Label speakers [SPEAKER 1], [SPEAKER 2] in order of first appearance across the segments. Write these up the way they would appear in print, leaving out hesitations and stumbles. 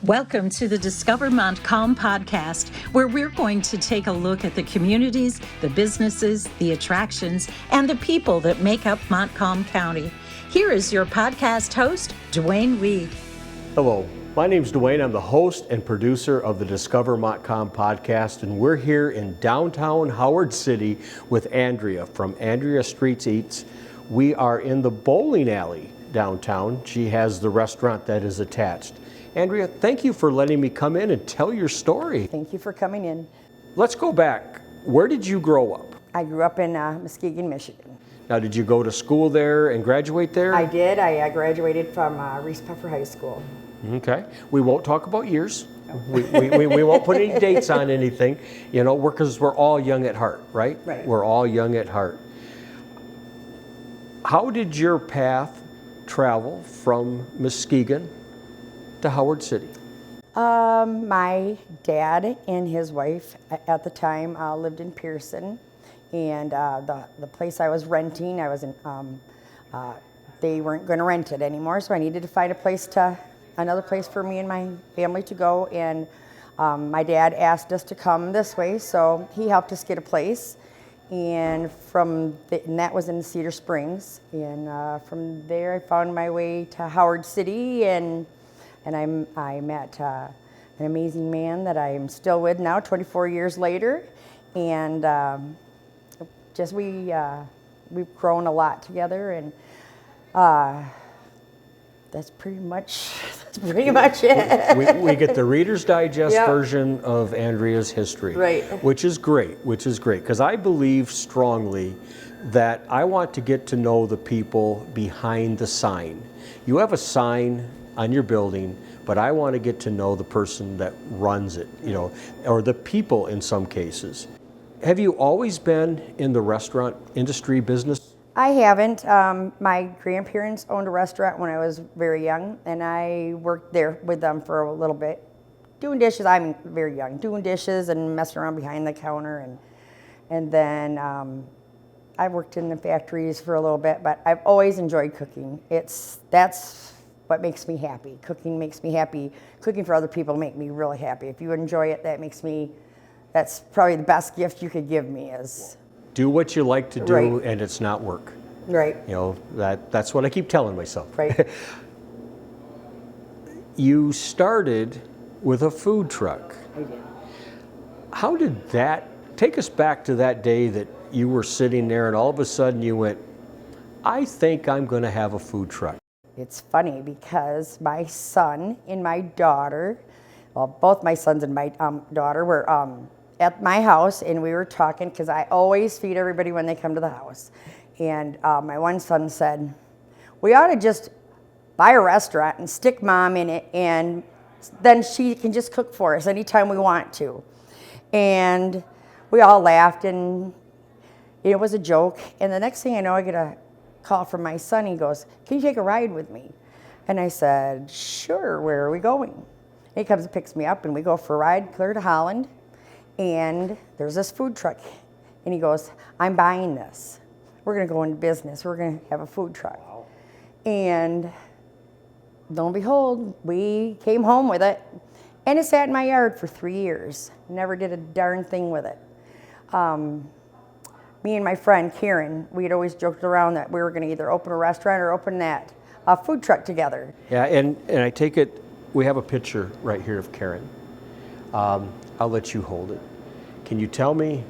[SPEAKER 1] Welcome to the Discover Montcalm podcast, where we're going to take a look at the communities, the businesses, the attractions, and the people that make up Montcalm County. Here is your podcast host, Dwayne Weed.
[SPEAKER 2] Hello, my name's Dwayne. I'm the host and producer of the Discover Montcalm podcast, and we're here in downtown Howard City with Andrea from Andrea Streets Eats. We are in the bowling alley downtown. She has the restaurant that is attached. Andrea, thank you for letting me come in and tell your story.
[SPEAKER 3] Thank you for coming in.
[SPEAKER 2] Let's go back. Where did you grow up?
[SPEAKER 3] I grew up in Muskegon, Michigan.
[SPEAKER 2] Now, did you go to school there and graduate there?
[SPEAKER 3] I did. I graduated from Reese Puffer High School.
[SPEAKER 2] Okay. We won't talk about years. We won't put any dates on anything, because we're all young at heart, right?
[SPEAKER 3] Right.
[SPEAKER 2] We're all young at heart. How did your path travel from Muskegon to Howard City?
[SPEAKER 3] My dad and his wife at the time lived in Pearson, and the place I was renting, they weren't going to rent it anymore, so I needed to find another place for me and my family to go, and my dad asked us to come this way, so he helped us get a place, and that was in Cedar Springs, and from there I found my way to Howard City, and I met an amazing man that I'm still with now, 24 years later, and we've grown a lot together, and that's pretty much it.
[SPEAKER 2] We get the Reader's Digest version of Andrea's history,
[SPEAKER 3] right?
[SPEAKER 2] Which is great, because I believe strongly that I want to get to know the people behind the sign. You have a sign on your building, but I want to get to know the person that runs it, or the people in some cases. Have you always been in the restaurant industry business?
[SPEAKER 3] I haven't. My grandparents owned a restaurant when I was very young, and I worked there with them for a little bit, doing dishes. I'm very young, doing dishes and messing around behind the counter, and then I worked in the factories for a little bit. But I've always enjoyed cooking. That's what makes me happy. Cooking makes me happy. Cooking for other people make me really happy. If you enjoy it, that's probably the best gift you could give me is.
[SPEAKER 2] Do what you like to do,
[SPEAKER 3] right.
[SPEAKER 2] And it's not work.
[SPEAKER 3] Right.
[SPEAKER 2] That's what I keep telling myself.
[SPEAKER 3] Right.
[SPEAKER 2] You started with a food truck.
[SPEAKER 3] I did.
[SPEAKER 2] How did that, take us back to that day that you were sitting there and all of a sudden you went, I think I'm going to have a food truck.
[SPEAKER 3] It's funny because my son and my daughter, well, both my sons and my daughter were at my house, and we were talking because I always feed everybody when they come to the house. And my one son said, we ought to just buy a restaurant and stick Mom in it, and then she can just cook for us anytime we want to. And we all laughed, and it was a joke. And the next thing I know, I get a call from my son. He goes, can you take a ride with me? And I said, sure, where are we going? And he comes and picks me up, and we go for a ride clear to Holland. And there's this food truck, and he goes, I'm buying this. We're going to go into business. We're going to have a food truck. Wow. And lo and behold, we came home with it, and it sat in my yard for 3 years. Never did a darn thing with it. Me and my friend Karen, we had always joked around that we were going to either open a restaurant or open that food truck together.
[SPEAKER 2] Yeah, and I take it, we have a picture right here of Karen. I'll let you hold it. Can you tell me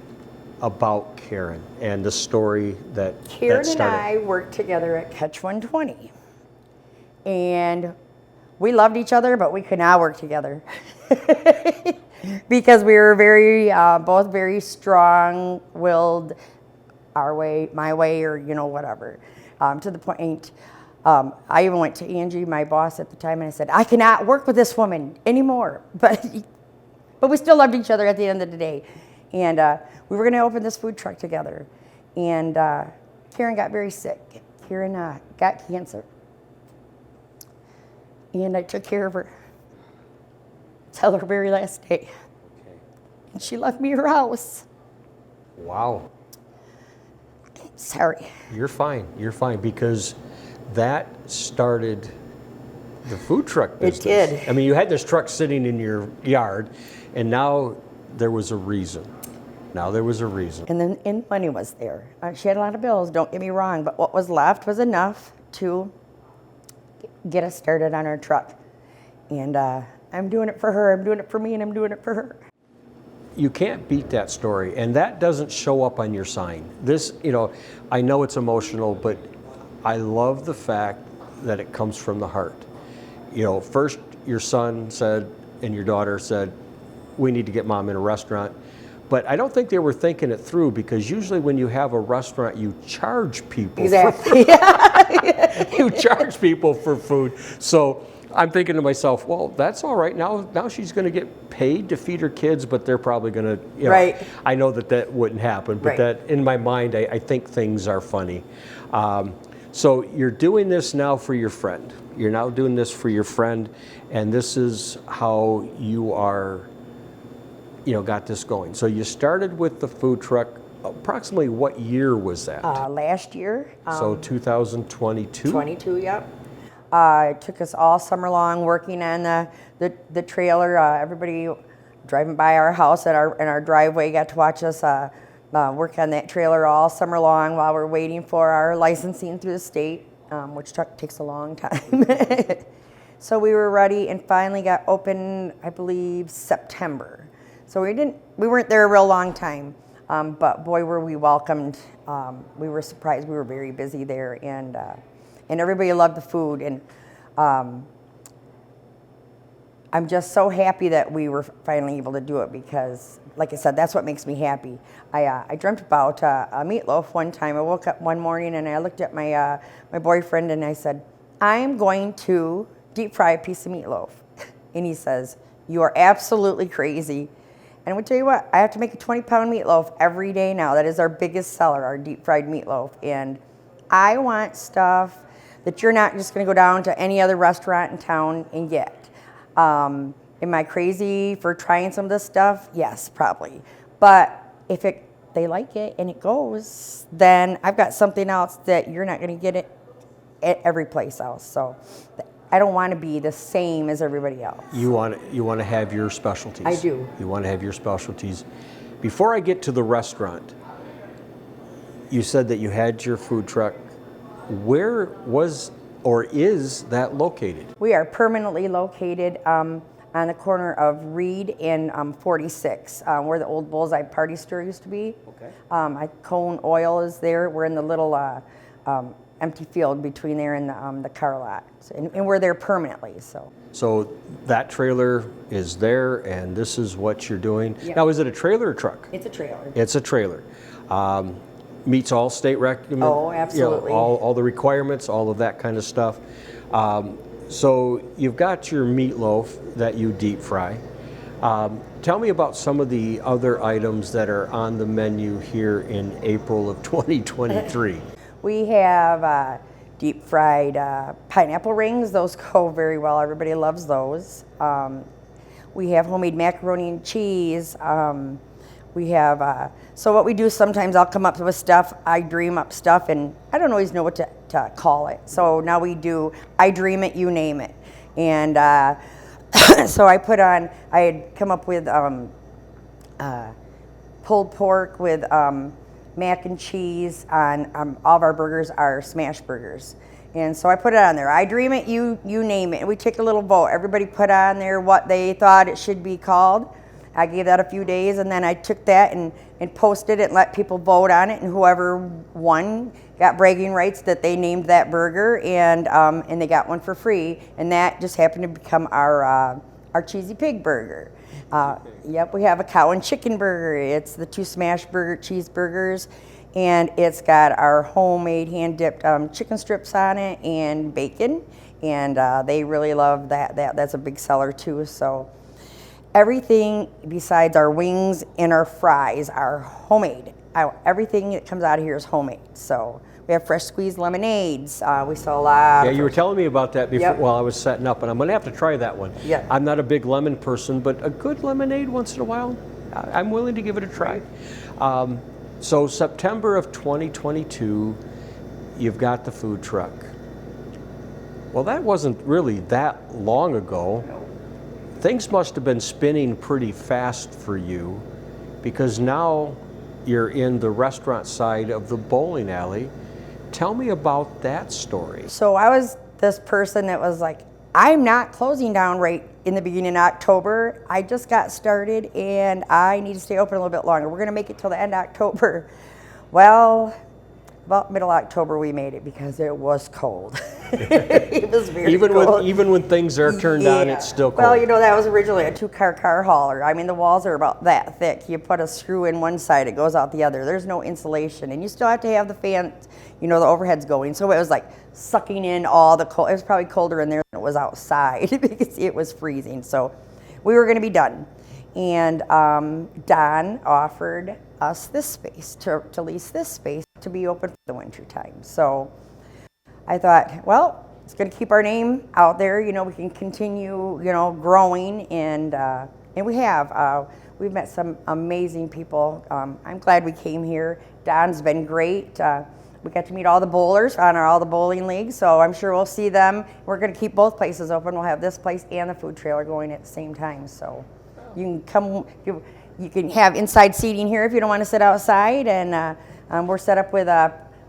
[SPEAKER 2] about Karen and the story that
[SPEAKER 3] Karen
[SPEAKER 2] that started?
[SPEAKER 3] and I worked together at Catch 120. And we loved each other, but we could not work together. Because we were both very strong-willed, our way, my way, or whatever. To the point, I even went to Angie, my boss at the time, and I said, I cannot work with this woman anymore. But we still loved each other at the end of the day. And we were going to open this food truck together. And Karen got very sick. Karen got cancer. And I took care of her till her very last day.
[SPEAKER 2] Okay.
[SPEAKER 3] And she left me her house.
[SPEAKER 2] Wow.
[SPEAKER 3] Sorry.
[SPEAKER 2] You're fine, because that started the food truck business.
[SPEAKER 3] It did.
[SPEAKER 2] I mean, you had this truck sitting in your yard, and now there was a reason. Now there was a reason.
[SPEAKER 3] And then money was there. She had a lot of bills, don't get me wrong, but what was left was enough to get us started on our truck. And I'm doing it for her, I'm doing it for me, and I'm doing it for her.
[SPEAKER 2] You can't beat that story, and that doesn't show up on your sign. This, I know it's emotional, but I love the fact that it comes from the heart. First your son said and your daughter said, we need to get Mom in a restaurant. But I don't think they were thinking it through, because usually when you have a restaurant, you charge people.
[SPEAKER 3] Exactly.
[SPEAKER 2] You charge people for food. So I'm thinking to myself, well, that's all right. Now she's going to get paid to feed her kids, but they're probably going to,
[SPEAKER 3] Right.
[SPEAKER 2] I know that wouldn't happen, but
[SPEAKER 3] Right.
[SPEAKER 2] that in my mind, I think things are funny. So you're doing this now for your friend. You're now doing this for your friend, and this is how you are, got this going. So you started with the food truck. Approximately what year was that?
[SPEAKER 3] Last year.
[SPEAKER 2] So 2022?
[SPEAKER 3] 22, yep. It took us all summer long working on the trailer. Everybody driving by our house and our driveway got to watch us work on that trailer all summer long while we're waiting for our licensing through the state, which takes a long time. So we were ready and finally got open, I believe, September. So we weren't there a real long time, but boy, were we welcomed. We were surprised. We were very busy there, and everybody loved the food. And I'm just so happy that we were finally able to do it, because, like I said, that's what makes me happy. I dreamt about a meatloaf one time. I woke up one morning and I looked at my boyfriend and I said, I'm going to deep fry a piece of meatloaf. And he says, you are absolutely crazy. And I would tell you what, I have to make a 20-pound meatloaf every day now. That is our biggest seller, our deep fried meatloaf. And I want stuff that you're not just going to go down to any other restaurant in town and get. Am I crazy for trying some of this stuff? Yes, probably. But if they like it and it goes, then I've got something else that you're not going to get it at every place else. So I don't want to be the same as everybody else.
[SPEAKER 2] You want to have your specialties.
[SPEAKER 3] I do.
[SPEAKER 2] You want to have your specialties. Before I get to the restaurant, you said that you had your food truck. Where was or is that located?
[SPEAKER 3] We are permanently located on the corner of Reed and 46, where the old Bullseye Party Store used to be.
[SPEAKER 2] Okay.
[SPEAKER 3] Cone Oil is there. We're in the little empty field between there and the car lot. And we're there permanently.
[SPEAKER 2] So that trailer is there, and this is what you're doing.
[SPEAKER 3] Yep.
[SPEAKER 2] Now, is it a trailer or truck?
[SPEAKER 3] It's a trailer.
[SPEAKER 2] It's a trailer. Meets all state requirements.
[SPEAKER 3] Oh, absolutely.
[SPEAKER 2] All the requirements, all of that kind of stuff. So you've got your meatloaf that you deep fry. Tell me about some of the other items that are on the menu here in April of 2023.
[SPEAKER 3] We have deep fried pineapple rings. Those go very well. Everybody loves those. We have homemade macaroni and cheese. We have, so what we do sometimes, I'll come up with stuff, I dream up stuff, and I don't always know what to call it. So now we do, I dream it, you name it. And so I had come up with pulled pork with mac and cheese on all of our burgers are smash burgers. And so I put it on there. I dream it, you name it. And we take a little vote. Everybody put on there what they thought it should be called. I gave that a few days, and then I took that and posted it and let people vote on it. And whoever won got bragging rights that they named that burger, and they got one for free. And that just happened to become our cheesy pig burger. Yep, we have a cow and chicken burger. It's the 2 smash burger cheeseburgers, and it's got our homemade hand-dipped chicken strips on it and bacon, and they really love that. That's a big seller too. So everything besides our wings and our fries are homemade. Everything that comes out of here is homemade. So we have fresh squeezed lemonades. We sell a lot.
[SPEAKER 2] Yeah, you were telling me about that before.
[SPEAKER 3] Yep.
[SPEAKER 2] While I was setting up, and I'm going to have to try that one.
[SPEAKER 3] Yeah.
[SPEAKER 2] I'm not a big lemon person, but a good lemonade once in a while, I'm willing to give it a try. So September of 2022, you've got the food truck. Well, that wasn't really that long ago. Things must have been spinning pretty fast for you, because now you're in the restaurant side of the bowling alley. Tell me about that story.
[SPEAKER 3] So I was this person that was like, I'm not closing down right in the beginning of October. I just got started and I need to stay open a little bit longer. We're gonna make it till the end of October. Well, about middle October we made it because it was cold. It was very cold.
[SPEAKER 2] Even when things are turned on, it's still cold.
[SPEAKER 3] Well, you know, that was originally a 2-car car hauler. I mean, the walls are about that thick. You put a screw in one side, it goes out the other. There's no insulation, and you still have to have the fan, you know, the overheads going. So it was like sucking in all the cold. It was probably colder in there than it was outside because it was freezing. So we were going to be done. And Don offered us this space, to lease this space to be open for the winter time. So I thought, well, it's going to keep our name out there. You know, we can continue, you know, growing, and we have. We've met some amazing people. I'm glad we came here. Don's been great. We got to meet all the bowlers on all the bowling leagues, so I'm sure we'll see them. We're going to keep both places open. We'll have this place and the food trailer going at the same time. So you can come. You can have inside seating here if you don't want to sit outside, and we're set up with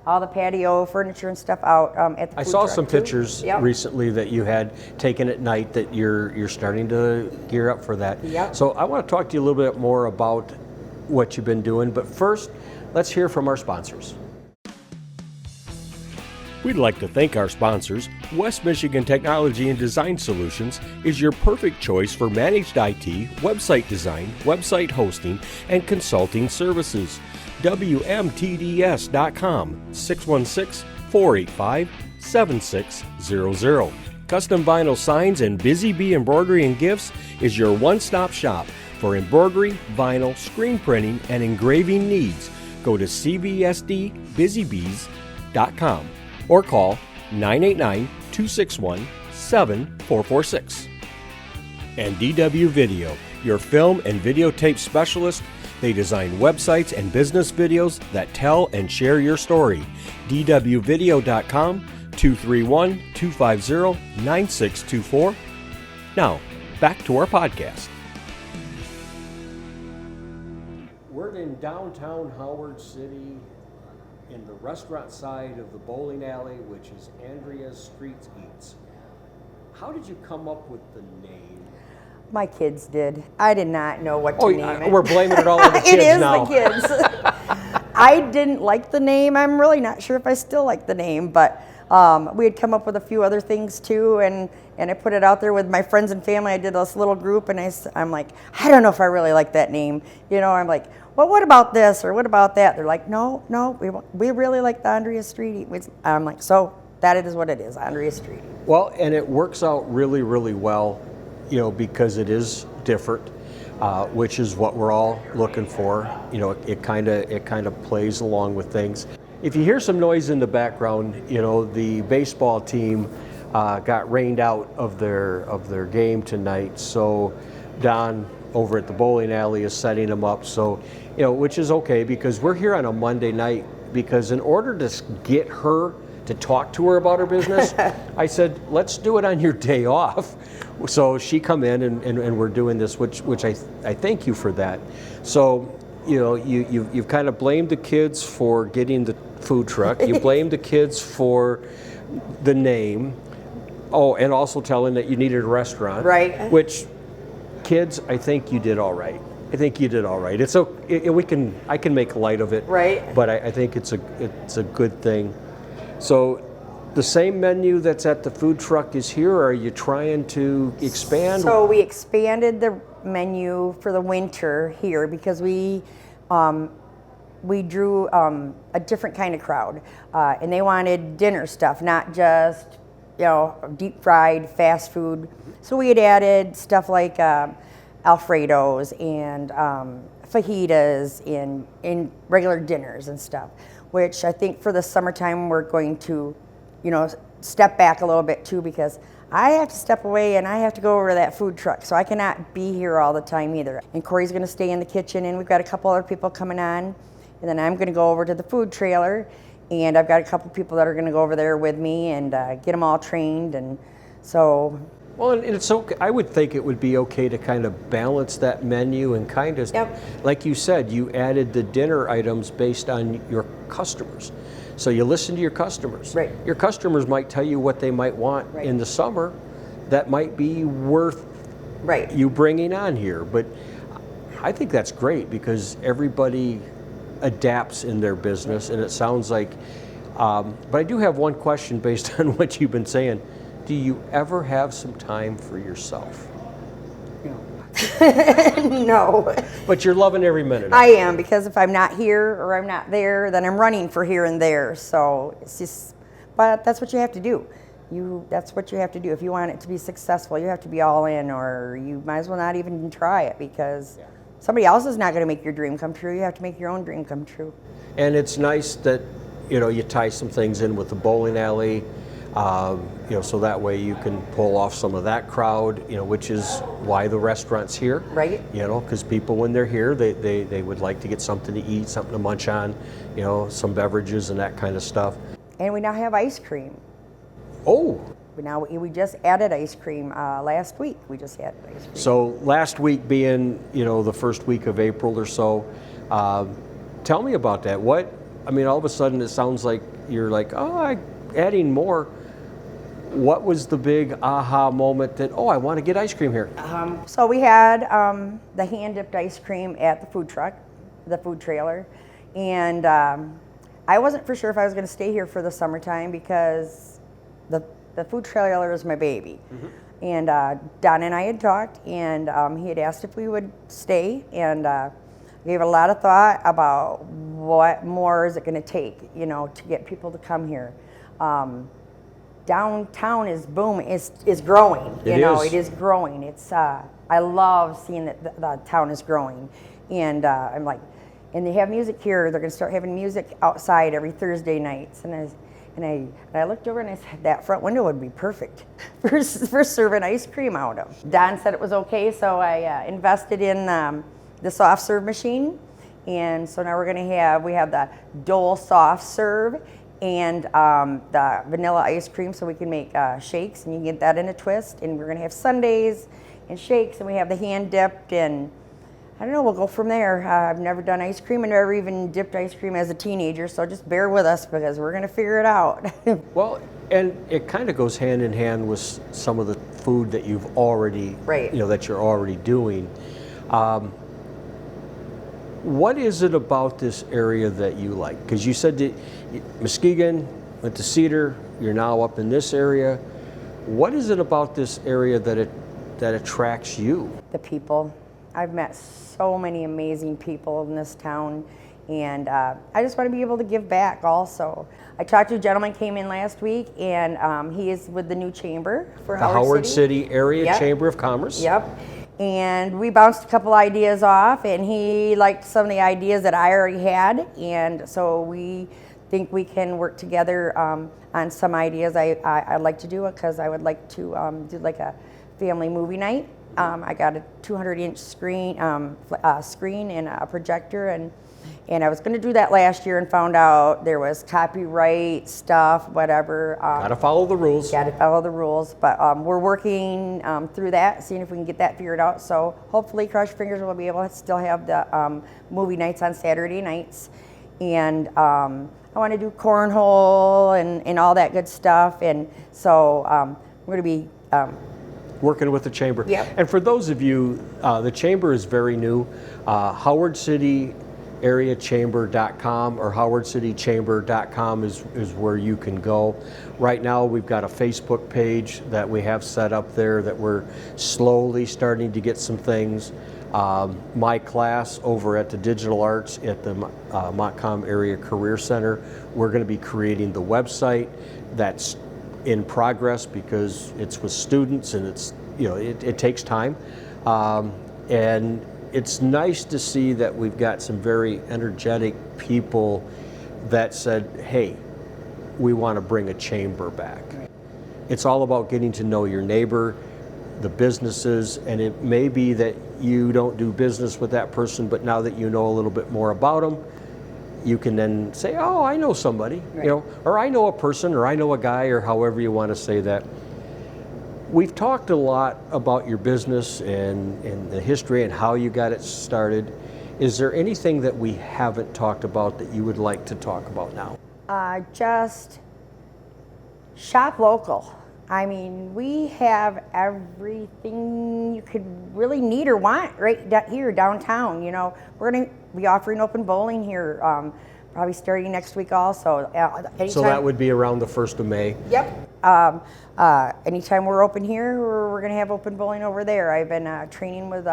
[SPEAKER 3] all the patio furniture and stuff out at the food
[SPEAKER 2] I saw
[SPEAKER 3] truck
[SPEAKER 2] some
[SPEAKER 3] too.
[SPEAKER 2] pictures
[SPEAKER 3] Yep.
[SPEAKER 2] recently that you had taken at night, that you're starting to gear up for that.
[SPEAKER 3] Yep.
[SPEAKER 2] So I want to talk to you a little bit more about what you've been doing, but first, let's hear from our sponsors. We'd like to thank our sponsors. West Michigan Technology and Design Solutions is your perfect choice for managed IT, website design, website hosting, and consulting services. WMTDS.com, 616-485-7600. Custom vinyl signs and Busy Bee Embroidery and Gifts is your one-stop shop for embroidery, vinyl, screen printing, and engraving needs. Go to cvsdbusybees.com or call 989-261-7446. And DW Video, your film and videotape specialist. They design websites and business videos that tell and share your story. dwvideo.com, 231-250-9624. Now, back to our podcast. We're in downtown Howard City, in the restaurant side of the bowling alley, which is Andrea's Streets Eats. How did you come up with the name?
[SPEAKER 3] My kids did. I did not know what to name it.
[SPEAKER 2] We're blaming it all on the kids now.
[SPEAKER 3] It is the kids. I didn't like the name. I'm really not sure if I still like the name, but we had come up with a few other things too, and I put it out there with my friends and family. I did this little group, and I'm like, I don't know if I really like that name. You know, I'm like, well, what about this or what about that? They're like, no, we really like the Andrea Street. I'm like, so that is what it is, Andrea Street.
[SPEAKER 2] Well, and it works out really, really well, you know, because it is different, which is what we're all looking for. You know, it kind of plays along with things. If you hear some noise in the background, you know, the baseball team got rained out of their game tonight, so Don over at the bowling alley is setting them up. So, you know, which is okay, because we're here on a Monday night, because in order to get her to talk to her about her business, I said, let's do it on your day off. So she come in and we're doing this, which I thank you for that. So, you know, you've kind of blamed the kids for getting the food truck. You blamed the kids for the name. Oh, and also telling that you needed a restaurant.
[SPEAKER 3] Right.
[SPEAKER 2] Which, kids, I think you did all right. It's I can make light of it.
[SPEAKER 3] Right.
[SPEAKER 2] But I think it's a good thing. So, the same menu that's at the food truck is here, or are you trying to expand?
[SPEAKER 3] So we expanded the menu for the winter here because we drew a different kind of crowd, and they wanted dinner stuff, not just, you know, deep fried fast food. So we had added stuff like Alfredos and fajitas in regular dinners and stuff, which I think for the summertime we're going to, you know, step back a little bit too, because I have to step away and I have to go over to that food truck, so I cannot be here all the time either. And Corey's going to stay in the kitchen, and we've got a couple other people coming on, and then I'm going to go over to the food trailer, And I've got a couple people that are going to go over there with me and get them all trained. And so,
[SPEAKER 2] Well, and it's okay. I would think it would be okay to kind of balance that menu and kind of,
[SPEAKER 3] Yep.
[SPEAKER 2] like you said, you added the dinner items based on your customers. So you listen to your customers.
[SPEAKER 3] Right.
[SPEAKER 2] Your customers might tell you what they might want
[SPEAKER 3] Right.
[SPEAKER 2] in the summer that might be worth
[SPEAKER 3] right.
[SPEAKER 2] you bringing on here. But I think that's great because everybody adapts in their business, and it sounds like, but I do have one question based on what you've been saying. Do you ever have some time for yourself?
[SPEAKER 3] No.
[SPEAKER 2] But you're loving every minute of
[SPEAKER 3] I
[SPEAKER 2] it.
[SPEAKER 3] am, because if I'm not here or I'm not there, then I'm running for here and there. So it's just, but that's what you have to do. That's what you have to do. If you want it to be successful, you have to be all in, or you might as well not even try it, because somebody else is not going to make your dream come true. You have to make your own dream come true.
[SPEAKER 2] And it's nice that, you tie some things in with the bowling alley, so that way you can pull off some of that crowd, which is why the restaurant's here.
[SPEAKER 3] Right.
[SPEAKER 2] Because people, when they're here, they would like to get something to eat, something to munch on, some beverages and that kind of stuff.
[SPEAKER 3] And we now have ice cream.
[SPEAKER 2] Oh,
[SPEAKER 3] We just added ice cream last week. We just added ice cream.
[SPEAKER 2] so last week being, the first week of April or so, tell me about that. All of a sudden it sounds like you're like, adding more. What was the big aha moment that, I want to get ice cream here?
[SPEAKER 3] So we had the hand-dipped ice cream at the food truck, the food trailer, and I wasn't for sure if I was going to stay here for the summertime because the food trailer is my baby. Mm-hmm. And Don and I had talked, and he had asked if we would stay, and gave a lot of thought about what more is it going to take, to get people to come here. Downtown is booming, is growing. It is growing. It's I love seeing that the town is growing, and I'm like, and they have music here. They're going to start having music outside every Thursday nights, and I looked over and I said that front window would be perfect for serving ice cream out of. Don said it was okay, so I invested in the soft serve machine, and so now we have the Dole soft serve and the vanilla ice cream, so we can make shakes, and you can get that in a twist. And we're going to have sundaes and shakes, and we have the hand dipped, and I don't know, we'll go from there. I've never done ice cream and never even dipped ice cream as a teenager, so just bear with us because we're going to figure it out.
[SPEAKER 2] Well, and it kind of goes hand in hand with some of the food that you've already,
[SPEAKER 3] Right.
[SPEAKER 2] That you're already doing. What is it about this area that you like? Because you said that Muskegon, went to Cedar, you're now up in this area. What is it about this area that attracts you?
[SPEAKER 3] The people. I've met so many amazing people in this town, and I just want to be able to give back also. I talked to a gentleman came in last week, and he is with the new chamber for
[SPEAKER 2] the Howard City Area
[SPEAKER 3] Yep.
[SPEAKER 2] Chamber of Commerce.
[SPEAKER 3] Yep. And we bounced a couple ideas off, and he liked some of the ideas that I already had, and so we think we can work together on some ideas I'd like to do, because I would like to do like a family movie night. I got a 200-inch screen and a projector, and I was going to do that last year and found out there was copyright stuff, whatever.
[SPEAKER 2] Gotta follow the rules.
[SPEAKER 3] Got to follow the rules, but we're working through that, seeing if we can get that figured out. So hopefully, cross your fingers, we'll be able to still have the movie nights on Saturday nights. And I want to do cornhole and all that good stuff. And so we're going to be
[SPEAKER 2] working with the chamber.
[SPEAKER 3] Yep.
[SPEAKER 2] And for those of you, the chamber is very new. Howard City areachamber.com or howardcitychamber.com is where you can go. Right now we've got a Facebook page that we have set up there that we're slowly starting to get some things. My class over at the Digital Arts at the Montcalm Area Career Center, we're going to be creating the website. That's in progress because it's with students and it's, it takes time. And it's nice to see that we've got some very energetic people that said, hey, we want to bring a chamber back. It's all about getting to know your neighbor, the businesses, and it may be that you don't do business with that person, but now that you know a little bit more about them, you can then say, oh, I know somebody, you know, or I know a person, or I know a guy, or however you want to say that. We've talked a lot about your business and the history and how you got it started. Is there anything that we haven't talked about that you would like to talk about now?
[SPEAKER 3] Just shop local. I mean, we have everything you could really need or want right here downtown. You know, we're going to be offering open bowling here, probably starting next week also.
[SPEAKER 2] So that would be around the 1st of May?
[SPEAKER 3] Yep. Anytime we're open here, we're going to have open bowling over there. I've been training with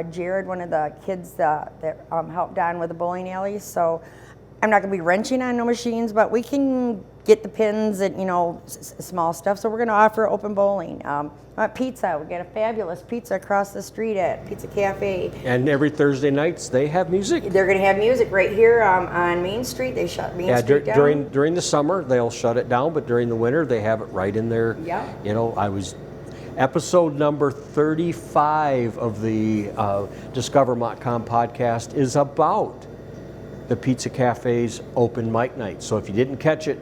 [SPEAKER 3] Jared, one of the kids that helped Don with the bowling alleys. So I'm not going to be wrenching on no machines, but we can get the pins and, you know, small stuff. So we're going to offer open bowling. Pizza, we got a fabulous pizza across the street at Pizza Cafe.
[SPEAKER 2] And every Thursday nights they have music?
[SPEAKER 3] They're going to have music right here on Main Street. They shut Main Street down.
[SPEAKER 2] During the summer they'll shut it down, but during the winter they have it right in there.
[SPEAKER 3] Yeah.
[SPEAKER 2] You know, episode number 35 of the Discover Montcalm podcast is about the Pizza Cafe's open mic night. So if you didn't catch it,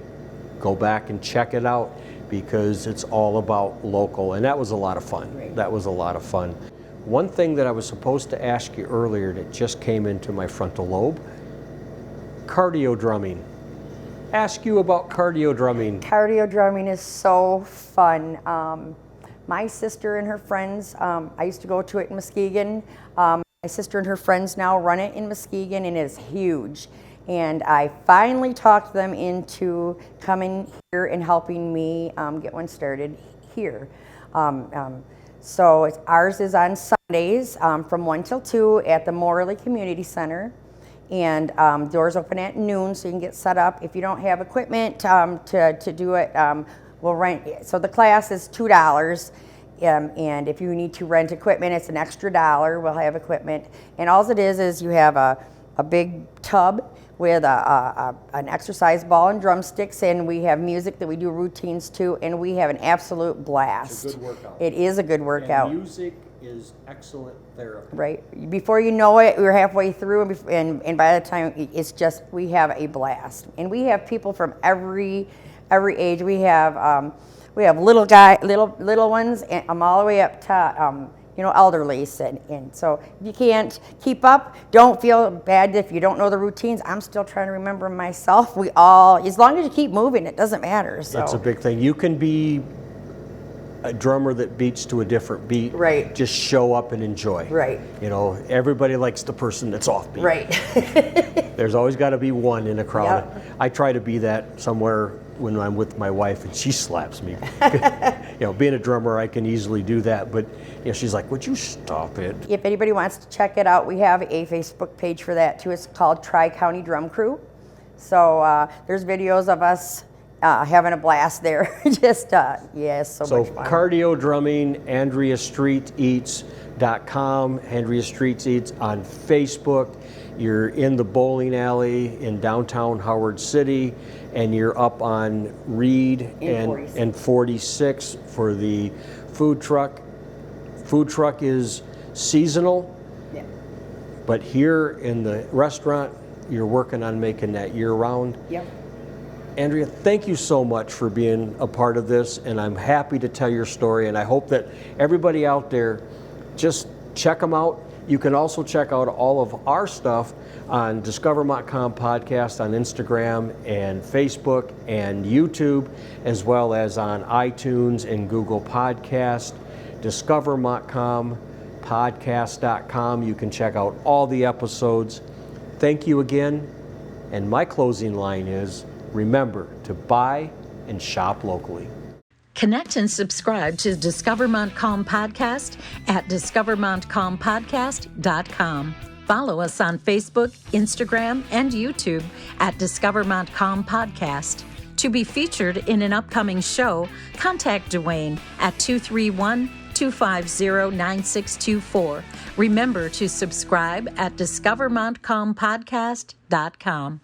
[SPEAKER 2] go back and check it out, because it's all about local. And that was a lot of fun.
[SPEAKER 3] Right.
[SPEAKER 2] That was a lot of fun. One thing that I was supposed to ask you earlier that just came into my frontal lobe, cardio drumming. Ask you about cardio drumming.
[SPEAKER 3] Cardio drumming is so fun. My sister and her friends, I used to go to it in Muskegon. My sister and her friends now run it in Muskegon, and it's huge. And I finally talked them into coming here and helping me get one started here. So ours is on Sundays from 1 till 2 at the Morley Community Center. And doors open at noon, so you can get set up. If you don't have equipment to do it, we'll rent. So the class is $2. And if you need to rent equipment, it's an extra $1. We'll have equipment. And all it is you have a big tub with an exercise ball and drumsticks, and we have music that we do routines to, and we have an absolute blast.
[SPEAKER 2] It's a good workout.
[SPEAKER 3] It is a good workout.
[SPEAKER 2] And music is excellent therapy.
[SPEAKER 3] Right. Before you know it, we're halfway through, and by the time it's just, we have a blast. And we have people from every age. We have little ones, and all the way up to elderly. And so if you can't keep up, don't feel bad if you don't know the routines. I'm still trying to remember them myself. As long as you keep moving, it doesn't matter. So
[SPEAKER 2] that's a big thing. You can be a drummer that beats to a different beat.
[SPEAKER 3] Right.
[SPEAKER 2] Just show up and enjoy.
[SPEAKER 3] Right.
[SPEAKER 2] You know, everybody likes the person that's offbeat.
[SPEAKER 3] Right.
[SPEAKER 2] There's always got to be one in a crowd.
[SPEAKER 3] Yep.
[SPEAKER 2] I try to be that somewhere when I'm with my wife, and she slaps me. Being a drummer, I can easily do that, but she's like, "Would you stop it?"
[SPEAKER 3] If anybody wants to check it out, we have a Facebook page for that too. It's called Tri-County Drum Crew. So there's videos of us having a blast there. Just so much fun.
[SPEAKER 2] Cardio drumming, AndreaStreetEats.com, Andrea Streets Eats on Facebook. You're in the bowling alley in downtown Howard City, and you're up on Reed and 46 for the food truck. Food truck is seasonal,
[SPEAKER 3] yeah.
[SPEAKER 2] But here in the restaurant, you're working on making that year-round.
[SPEAKER 3] Yep.
[SPEAKER 2] Andrea, thank you so much for being a part of this, and I'm happy to tell your story, and I hope that everybody out there, just check them out. You can also check out all of our stuff on Discover Montcalm Podcast on Instagram and Facebook and YouTube, as well as on iTunes and Google Podcast. DiscoverMontcalmPodcast.com. You can check out all the episodes. Thank you again. And my closing line is, remember to buy and shop locally.
[SPEAKER 1] Connect and subscribe to Discover Montcalm Podcast at discovermontcalmpodcast.com. Follow us on Facebook, Instagram, and YouTube at Discover Montcalm Podcast. To be featured in an upcoming show, contact Dwayne at 231-250-9624. Remember to subscribe at discovermontcalmpodcast.com.